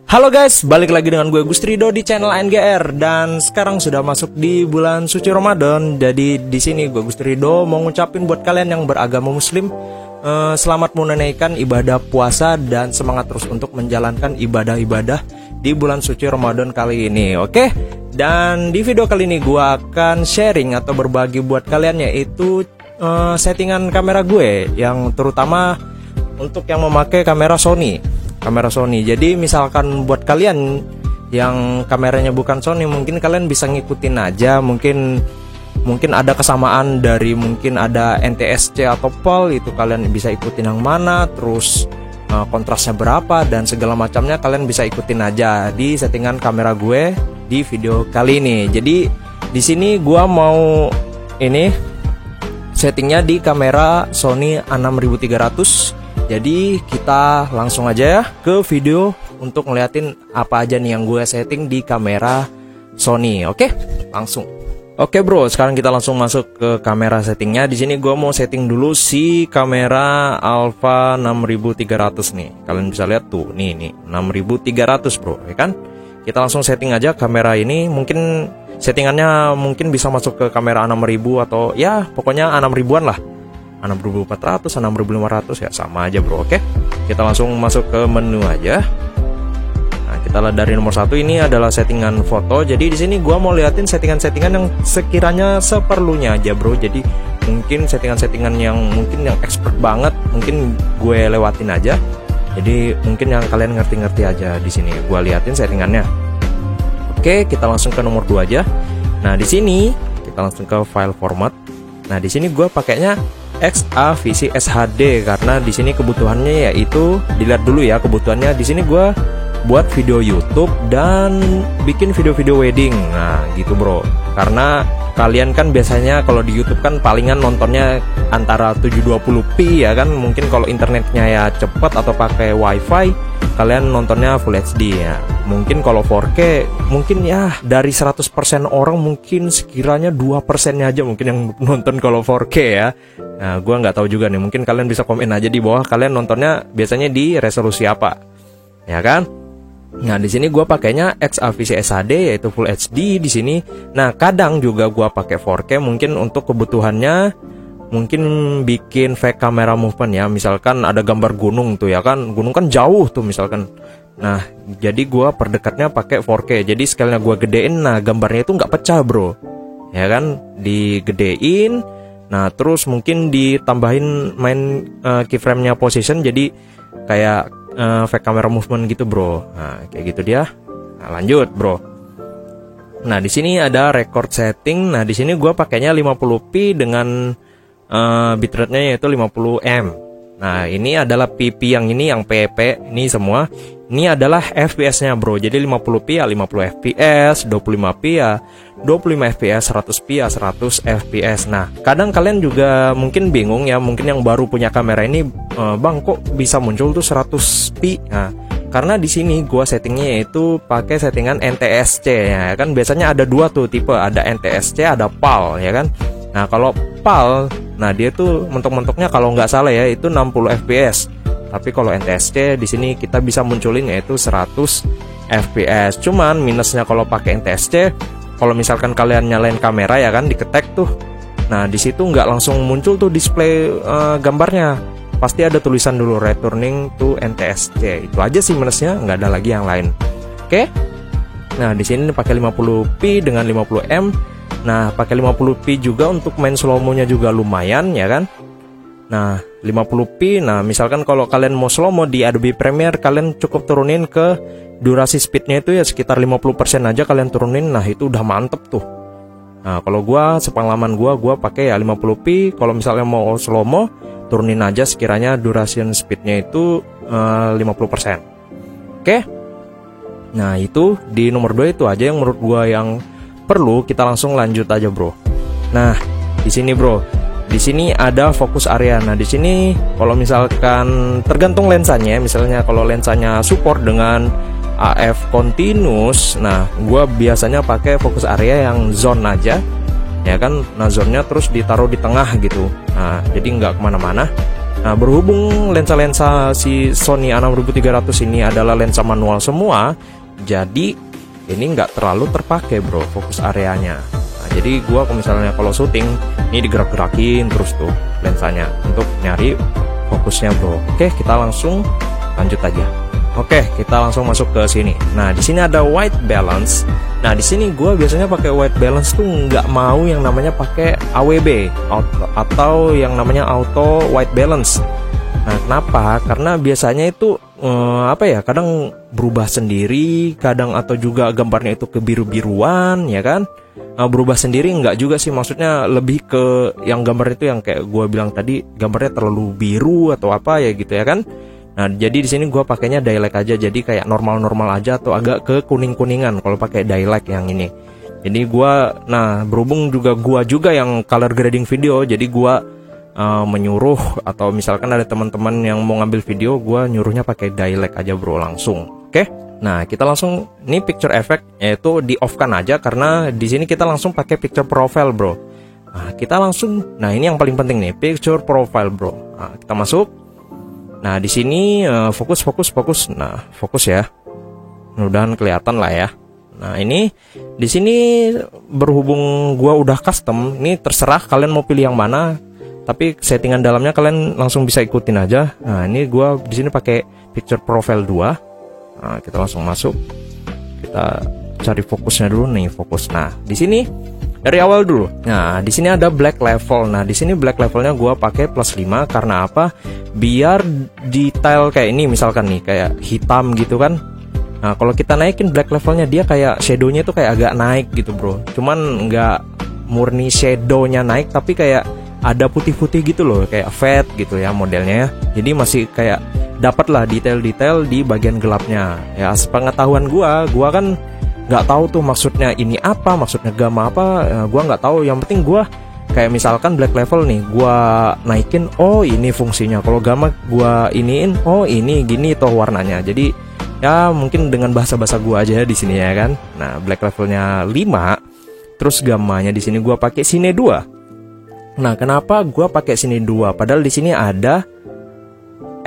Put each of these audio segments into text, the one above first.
Halo guys, balik lagi dengan gue Gustrido di channel NGR. Dan sekarang sudah masuk di bulan suci Ramadan. Jadi di sini gue Gustrido mau ngucapin buat kalian yang beragama muslim, selamat menunaikan ibadah puasa dan semangat terus untuk menjalankan ibadah-ibadah di bulan suci Ramadan kali ini. Oke? Dan di video kali ini gue akan sharing atau berbagi buat kalian, yaitu settingan kamera gue, yang terutama untuk yang memakai kamera Sony. Jadi misalkan buat kalian yang kameranya bukan Sony, mungkin kalian bisa ngikutin aja. Mungkin ada kesamaan dari, mungkin ada NTSC atau PAL, itu kalian bisa ikutin yang mana, terus kontrasnya berapa dan segala macamnya kalian bisa ikutin aja di settingan kamera gue di video kali ini. Jadi di sini gue mau settingnya di kamera Sony A6300. Jadi kita langsung aja ya ke video untuk ngeliatin apa aja nih yang gue setting di kamera Sony. Oke, langsung. Oke bro, sekarang kita langsung masuk ke kamera settingnya. Di sini gue mau setting dulu si kamera Alpha 6300 nih. Kalian bisa lihat tuh, nih 6300 bro, ya kan? Kita langsung setting aja kamera ini. Mungkin settingannya mungkin bisa masuk ke kamera A6000 atau ya pokoknya A6000-an lah. 6400, 6500 ya sama aja bro. Oke, kita langsung masuk ke menu aja. Nah, kita lihat dari nomor 1, ini adalah settingan foto. Jadi di sini gua mau liatin settingan-settingan yang sekiranya seperlunya aja bro. Jadi mungkin settingan-settingan yang expert banget mungkin gue lewatin aja. Jadi mungkin yang kalian ngerti-ngerti aja di sini gua liatin settingannya. Oke, kita langsung ke nomor 2 aja. Nah, di sini kita langsung ke file format. Nah, di sini gua pakainya XAVC SHD karena di sini kebutuhannya yaitu, dilihat dulu ya kebutuhannya. Di sini gue buat video YouTube dan bikin video-video wedding. Nah gitu bro, karena kalian kan biasanya kalau di YouTube kan palingan nontonnya antara 720p ya kan. Mungkin kalau internetnya ya cepet atau pakai wifi, kalian nontonnya Full HD ya. Mungkin kalau 4K mungkin ya dari 100% orang mungkin sekiranya 2% aja mungkin yang nonton kalau 4K ya. Nah gue nggak tahu juga nih, mungkin kalian bisa komen aja di bawah kalian nontonnya biasanya di resolusi apa, ya kan? Nah di sini gue pakainya XAVC SHD yaitu Full HD di sini. Nah kadang juga gue pakai 4K mungkin untuk kebutuhannya, mungkin bikin fake camera movement ya. Misalkan ada gambar gunung tuh ya kan, gunung kan jauh tuh misalkan. Nah jadi gue perdekatnya pakai 4K. Jadi sekalinya gue gedein, nah gambarnya itu nggak pecah bro, ya kan? Digedein. Nah terus mungkin ditambahin main keyframe-nya position, jadi kayak fake camera movement gitu bro. Nah kayak gitu dia. Nah lanjut bro. Nah di sini ada record setting. Nah di sini gue pakainya 50p dengan bitrate-nya yaitu 50M. Nah ini adalah PP yang ini, yang PP ini semua. Ini adalah FPS-nya bro. Jadi 50p ya 50 fps, 25p ya 25 fps, 100p ya 100 fps. Nah kadang kalian juga mungkin bingung ya, mungkin yang baru punya kamera ini, bang kok bisa muncul tuh 100p. Nah karena di sini gua settingnya yaitu pakai settingan NTSC ya kan. Biasanya ada dua tuh tipe, ada NTSC, ada PAL ya kan. Nah kalau PAL, nah dia tuh mentok-mentoknya kalau nggak salah ya itu 60 fps. Tapi kalau NTSC di sini kita bisa munculin yaitu 100 fps. Cuman minusnya kalau pakai NTSC, kalau misalkan kalian nyalain kamera ya kan, diketek tuh. Nah di situ nggak langsung muncul tuh display gambarnya. Pasti ada tulisan dulu returning to NTSC. Itu aja sih minusnya, nggak ada lagi yang lain. Oke. Nah di sini pakai 50p dengan 50M. Nah pakai 50p juga untuk main slow mo-nya juga lumayan ya kan. Nah 50p, nah misalkan kalau kalian mau slow mo di Adobe Premiere, kalian cukup turunin ke durasi speednya itu ya sekitar 50% aja kalian turunin. Nah itu udah mantep tuh. Nah kalau gua sepengalaman gua pakai ya 50p. Kalau misalnya mau slow mo, turunin aja sekiranya duration speednya itu 50%. Oke. Nah itu di nomor 2 itu aja yang menurut gua yang perlu. Kita langsung lanjut aja bro. Nah di sini bro, di sini ada fokus area. Nah di sini kalau misalkan tergantung lensanya, misalnya kalau lensanya support dengan AF continuous, nah gua biasanya pakai fokus area yang zone aja ya kan. Nah zone-nya terus ditaruh di tengah gitu. Nah jadi nggak kemana-mana. Nah, berhubung lensa-lensa si Sony A6300 ini adalah lensa manual semua, jadi ini nggak terlalu terpakai bro fokus areanya. Nah, jadi gua misalnya kalau syuting ini digerak-gerakin terus tuh lensanya untuk nyari fokusnya bro. Oke, kita langsung lanjut aja. Oke, kita langsung masuk ke sini. Nah, di sini ada white balance. Nah, di sini gue biasanya pakai white balance tuh nggak mau yang namanya pakai AWB atau yang namanya auto white balance. Nah, kenapa? Karena biasanya itu kadang berubah sendiri, kadang atau juga gambarnya itu kebiru-biruan, ya kan? Nah, berubah sendiri nggak juga sih, maksudnya lebih ke yang gambarnya itu yang kayak gue bilang tadi, gambarnya terlalu biru atau apa ya gitu ya kan? Nah, jadi di sini gue pakainya daylight aja, jadi kayak normal-normal aja atau agak ke kuning-kuningan kalau pakai daylight yang ini. Jadi berhubung gue juga yang color grading video, jadi gue menyuruh atau misalkan ada teman-teman yang mau ngambil video, gue nyuruhnya pakai daylight aja bro langsung. Oke? Nah, kita langsung ini picture effect yaitu di off kan aja karena di sini kita langsung pakai picture profile bro. Nah, nah ini yang paling penting nih, picture profile bro. Nah, kita masuk. Nah, di sini fokus. Nah, fokus ya. Mudah-mudahan kelihatan lah ya. Nah, ini di sini berhubung gua udah custom, ini terserah kalian mau pilih yang mana. Tapi settingan dalamnya kalian langsung bisa ikutin aja. Nah, ini gua di sini pakai picture profile 2. Nah, kita langsung masuk. Kita cari fokusnya dulu nih, fokus. Nah, di sini dari awal dulu. Nah, di sini ada black level. Nah, di sini black levelnya gua pakai +5 karena apa? Biar detail kayak ini misalkan nih kayak hitam gitu kan. Nah, kalau kita naikin black levelnya dia kayak shadownya tuh kayak agak naik gitu bro. Cuman nggak murni shadownya naik tapi kayak ada putih-putih gitu loh, kayak fade gitu ya modelnya ya. Jadi masih kayak dapat lah detail-detail di bagian gelapnya. Ya, sepengetahuan gua kan nggak tahu tuh maksudnya ini apa, maksudnya gamma apa, gua nggak tahu. Yang penting gua kayak misalkan black level nih, gua naikin, oh ini fungsinya. Kalau gamma gua iniin, oh ini gini toh warnanya. Jadi ya mungkin dengan bahasa-bahasa gua aja di sini ya kan. Nah, black levelnya 5, terus gammanya di sini gua pakai Cine 2. Nah, kenapa gua pakai Cine 2? Padahal di sini ada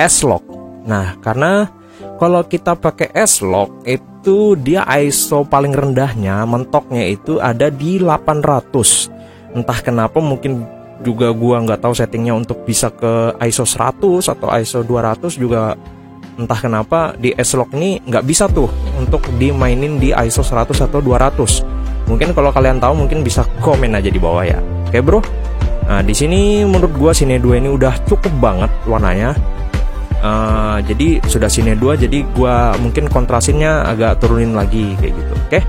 S-Log. Nah, karena kalau kita pakai S-Log itu dia ISO paling rendahnya, mentoknya itu ada di 800. Entah kenapa, mungkin juga gua nggak tahu settingnya untuk bisa ke ISO 100 atau ISO 200 juga. Entah kenapa di S-Log ini nggak bisa tuh untuk dimainin di ISO 100 atau 200. Mungkin kalau kalian tahu mungkin bisa komen aja di bawah ya. Oke bro. Nah, di sini menurut gua Cine 2 ini udah cukup banget warnanya. Jadi sudah Cine 2, jadi gua mungkin kontrasinnya agak turunin lagi kayak gitu. Oke.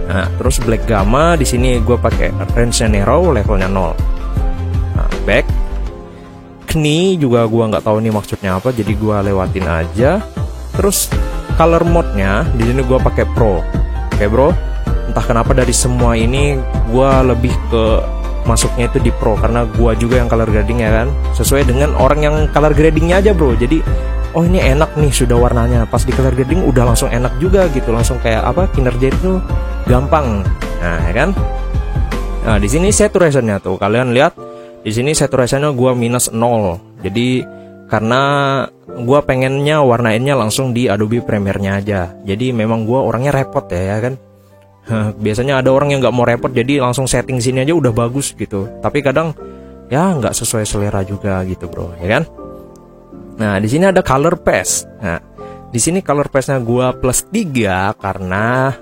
Nah, terus black gamma di sini gua pakai range narrow levelnya 0. Nah, back knee juga gua nggak tahu nih maksudnya apa, jadi gua lewatin aja. Terus color mode-nya di sini gua pakai pro. Oke, bro. Entah kenapa dari semua ini gua lebih ke masuknya itu di pro karena gua juga yang color grading ya kan, sesuai dengan orang yang color gradingnya aja bro. Jadi oh ini enak nih sudah warnanya, pas di color grading udah langsung enak juga gitu, langsung kayak apa, kinerja itu gampang. Nah ya kan. Nah, di sini saturationnya tuh kalian lihat, di sini saturationnya gua -0. Jadi karena gua pengennya warnainnya langsung di Adobe Premiere-nya aja. Jadi memang gua orangnya repot ya kan. Biasanya ada orang yang nggak mau repot, jadi langsung setting sini aja udah bagus gitu. Tapi kadang ya nggak sesuai selera juga gitu bro, ya kan? Nah, di sini ada color paste. Nah, di sini color paste-nya gua +3 karena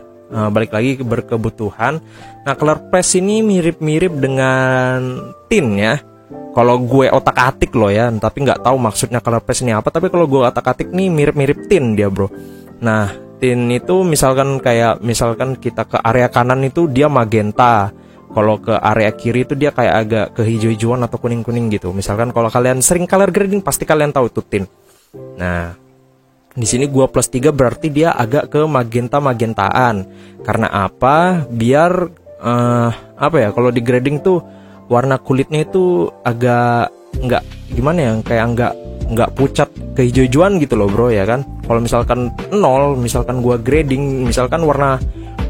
balik lagi berkebutuhan. Nah, color paste ini mirip-mirip dengan tint ya. Kalau gue otak-atik loh ya, tapi nggak tahu maksudnya color paste ini apa. Tapi kalau gue otak-atik nih mirip-mirip tint dia bro. Nah, tint itu misalkan kita ke area kanan itu dia magenta, kalau ke area kiri itu dia kayak agak ke hijau-hijauan atau kuning-kuning gitu. Misalkan kalau kalian sering color grading pasti kalian tahu itu tint. Nah, di sini gua +3 berarti dia agak ke magenta-magentaan. Karena apa? Biar kalau di grading tuh warna kulitnya itu agak nggak gimana ya, kayak nggak pucat kehijau-hijauan gitu loh bro ya kan. Kalau misalkan 0, misalkan gua grading misalkan warna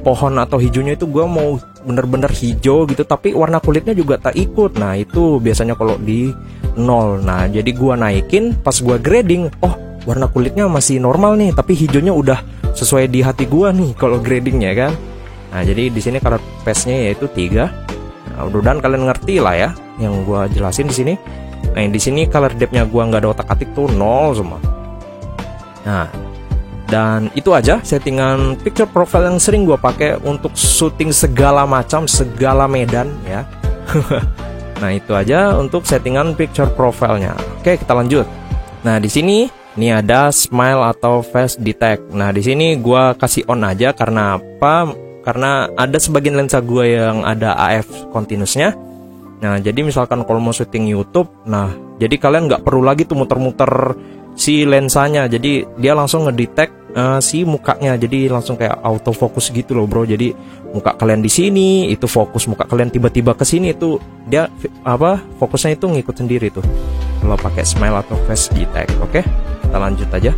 pohon atau hijaunya itu gua mau bener-bener hijau gitu, tapi warna kulitnya juga tak ikut. Nah itu biasanya kalau di 0. Nah jadi gua naikin, pas gua grading, oh warna kulitnya masih normal nih, tapi hijaunya udah sesuai di hati gua nih kalau gradingnya kan. Nah jadi di sini color paste-nya yaitu 3. Nah, mudah-mudahan kalian ngerti lah ya yang gua jelasin di sini. Nah di sini color depth-nya gua nggak ada otak-atik tuh 0 semua. Nah dan itu aja settingan picture profile yang sering gua pakai untuk syuting segala macam, segala medan ya. Nah itu aja untuk settingan picture profile-nya. Oke kita lanjut. Nah di sini ini ada smile atau face detect. Nah di sini gua kasih on aja karena apa? Karena ada sebagian lensa gua yang ada AF continuousnya. Nah jadi misalkan kalau mau syuting YouTube, nah jadi kalian nggak perlu lagi tuh muter-muter si lensanya. Jadi dia langsung ngedetect si mukanya. Jadi langsung kayak autofocus gitu loh bro. Jadi muka kalian di sini itu fokus, muka kalian tiba-tiba ke sini itu dia apa? Fokusnya itu ngikut sendiri tuh. Kalau pakai smile atau face detect. Oke, kita lanjut aja.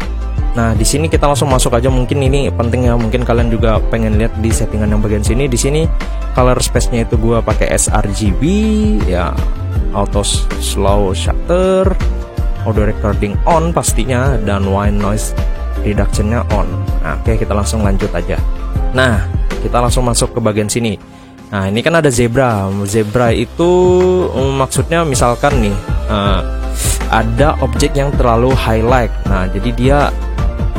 Nah, di sini kita langsung masuk aja. Mungkin ini pentingnya, mungkin kalian juga pengen lihat di settingan yang bagian sini. Di sini color space-nya itu gua pakai sRGB ya, auto slow shutter, auto recording on pastinya, dan white noise reduction-nya on. Nah, oke kita langsung lanjut aja. Nah, kita langsung masuk ke bagian sini. Nah, ini kan ada zebra. Zebra itu maksudnya misalkan nih ada objek yang terlalu highlight. Nah, jadi dia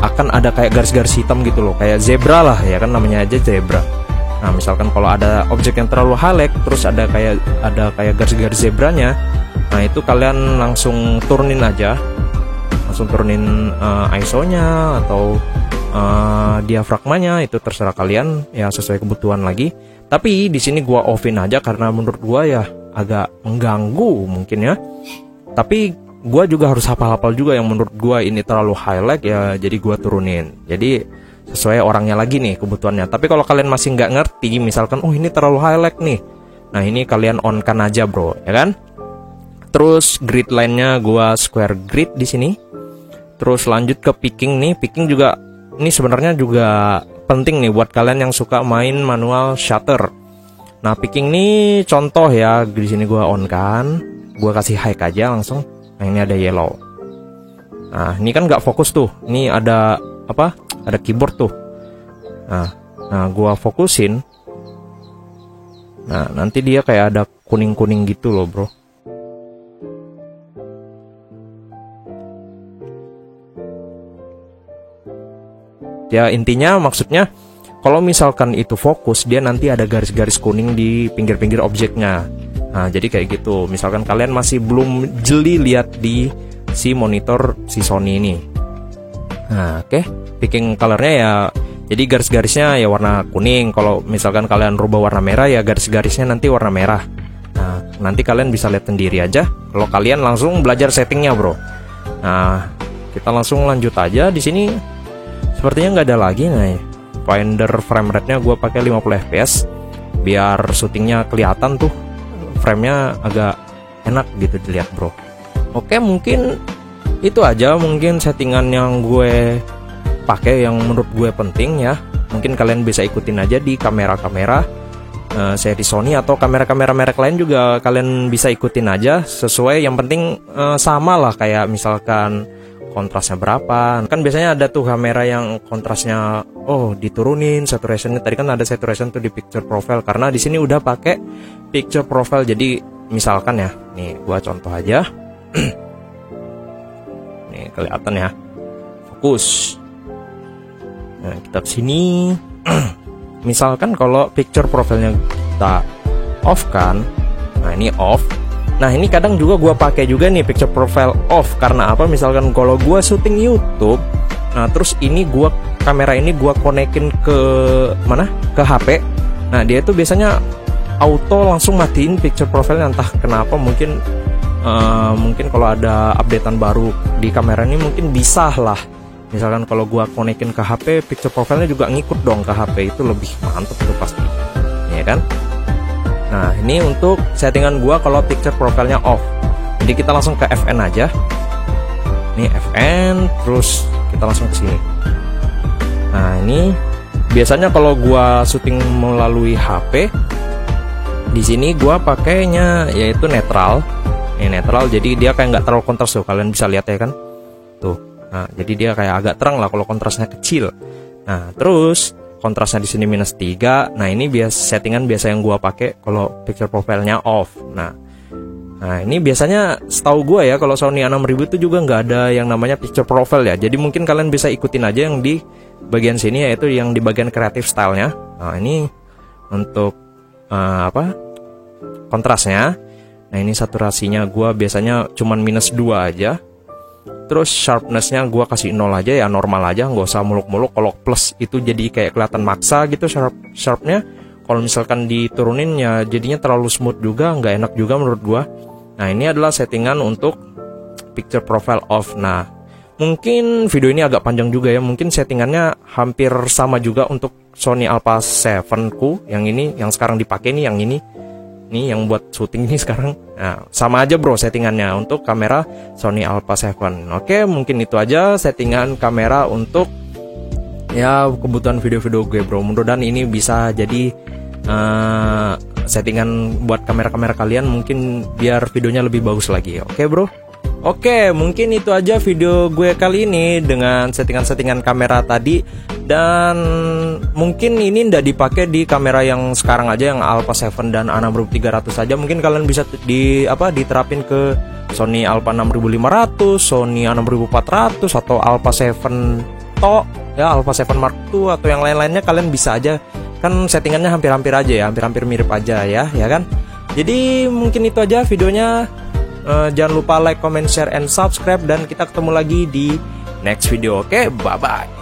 akan ada kayak garis-garis hitam gitu loh, kayak zebra lah ya kan, namanya aja zebra. Nah misalkan kalau ada objek yang terlalu highlight terus ada kayak garis-garis zebranya, nah itu kalian langsung turunin aja, langsung turunin ISO-nya atau diafragmanya, itu terserah kalian ya, sesuai kebutuhan lagi. Tapi di sini gua offin aja karena menurut gua ya agak mengganggu mungkin ya. Tapi gua juga harus hafal-hafal juga yang menurut gua ini terlalu highlight ya, jadi gua turunin. Jadi sesuai orangnya lagi nih kebutuhannya. Tapi kalau kalian masih nggak ngerti, misalkan oh ini terlalu highlight nih, nah ini kalian on kan aja bro, ya kan. Terus grid line-nya gua square grid di sini. Terus lanjut ke picking nih. Picking juga ini sebenarnya juga penting nih buat kalian yang suka main manual shutter. Nah picking nih contoh ya, di sini gua on kan, gua kasih high aja langsung. Nah ini ada yellow. Nah ini kan nggak fokus tuh. Ini ada apa? Ada keyboard tuh. Nah gua fokusin. Nah nanti dia kayak ada kuning-kuning gitu loh bro. Ya intinya maksudnya kalau misalkan itu fokus, dia nanti ada garis-garis kuning di pinggir-pinggir objeknya. Nah jadi kayak gitu. Misalkan kalian masih belum jeli lihat di si monitor si Sony ini. Nah oke, picking colornya ya, jadi garis-garisnya ya warna kuning. Kalau misalkan kalian rubah warna merah ya garis-garisnya nanti warna merah. Nah nanti kalian bisa lihat sendiri aja kalau kalian langsung belajar settingnya bro. Nah kita langsung lanjut aja. Di sini sepertinya nggak ada lagi. Nah Finder frame rate-nya gue pakai 50 fps biar syutingnya kelihatan tuh, frame-nya agak enak gitu dilihat bro. Oke mungkin itu aja mungkin settingan yang gue pakai yang menurut gue penting ya. Mungkin kalian bisa ikutin aja di kamera-kamera seri Sony atau kamera-kamera merek lain juga kalian bisa ikutin aja sesuai. Yang penting sama lah, kayak misalkan kontrasnya berapa. Kan biasanya ada tuh kamera yang kontrasnya diturunin, saturationnya tadi kan ada saturation tuh di picture profile, karena di sini udah pakai picture profile. Jadi misalkan ya, nih gua contoh aja. Nih kelihatan ya, fokus. Nah kita kesini. Misalkan kalau picture profilnya kita off kan, nah ini off. Nah ini kadang juga gue pakai juga nih picture profile off. Karena apa? Misalkan kalau gue syuting YouTube, nah terus ini kamera ini gue konekin ke mana? Ke HP. Nah dia itu biasanya auto langsung matiin picture profile. Entah kenapa, mungkin kalau ada updatean baru di kamera ini mungkin bisa lah. Misalkan kalau gue konekin ke HP, picture profile-nya juga ngikut dong ke HP, itu lebih mantep tuh pasti, ya kan? Nah ini untuk settingan gua kalau picture profile-nya off. Jadi kita langsung ke FN aja. Ini FN, terus kita langsung ke sini. Nah ini biasanya kalau gua syuting melalui HP, Di sini gua pakainya yaitu netral. Ini netral, jadi dia kayak nggak terlalu kontras tuh, kalian bisa lihat ya kan. Tuh. Nah, jadi dia kayak agak terang lah kalau kontrasnya kecil. Nah, terus kontrasnya di sini -3. Nah, ini settingan biasa yang gua pakai kalau picture profile-nya off. Nah, ini biasanya setahu gua ya, kalau Sony A6000 itu juga nggak ada yang namanya picture profile ya. Jadi mungkin kalian bisa ikutin aja yang di bagian sini, yaitu yang di bagian creative style-nya. Nah, ini untuk kontrasnya. Nah, ini saturasinya gua biasanya cuman -2 aja. Terus sharpness-nya gua kasih 0 aja ya, normal aja, nggak usah muluk-muluk. Kalau plus itu jadi kayak kelihatan maksa gitu sharpnya. Kalau misalkan diturunin ya jadinya terlalu smooth juga, nggak enak juga menurut gua. Nah, ini adalah settingan untuk picture profile off. Nah, mungkin video ini agak panjang juga ya, mungkin settingannya hampir sama juga untuk Sony Alpha 7 ku. Yang ini, yang sekarang dipakai nih, yang ini. Nih yang buat syuting nih sekarang. Nah, sama aja bro settingannya untuk kamera Sony Alpha 7. Oke, mungkin itu aja settingan kamera untuk ya kebutuhan video-video gue bro. Mudah-mudahan ini bisa jadi settingan buat kamera-kamera kalian, mungkin biar videonya lebih bagus lagi. Oke bro. Oke, mungkin itu aja video gue kali ini dengan settingan-settingan kamera tadi. Dan mungkin ini ndak dipakai di kamera yang sekarang aja, yang Alpha 7 dan A6300 saja. Mungkin kalian bisa diterapin ke Sony Alpha 6500, Sony A6400 atau Alpha 7 To ya, Alpha 7 Mark II atau yang lain-lainnya, kalian bisa aja. Kan settingannya hampir-hampir aja ya, hampir-hampir mirip aja ya kan. Jadi mungkin itu aja videonya. Jangan lupa like, comment, share, and subscribe. Dan kita ketemu lagi di next video. Oke, bye-bye.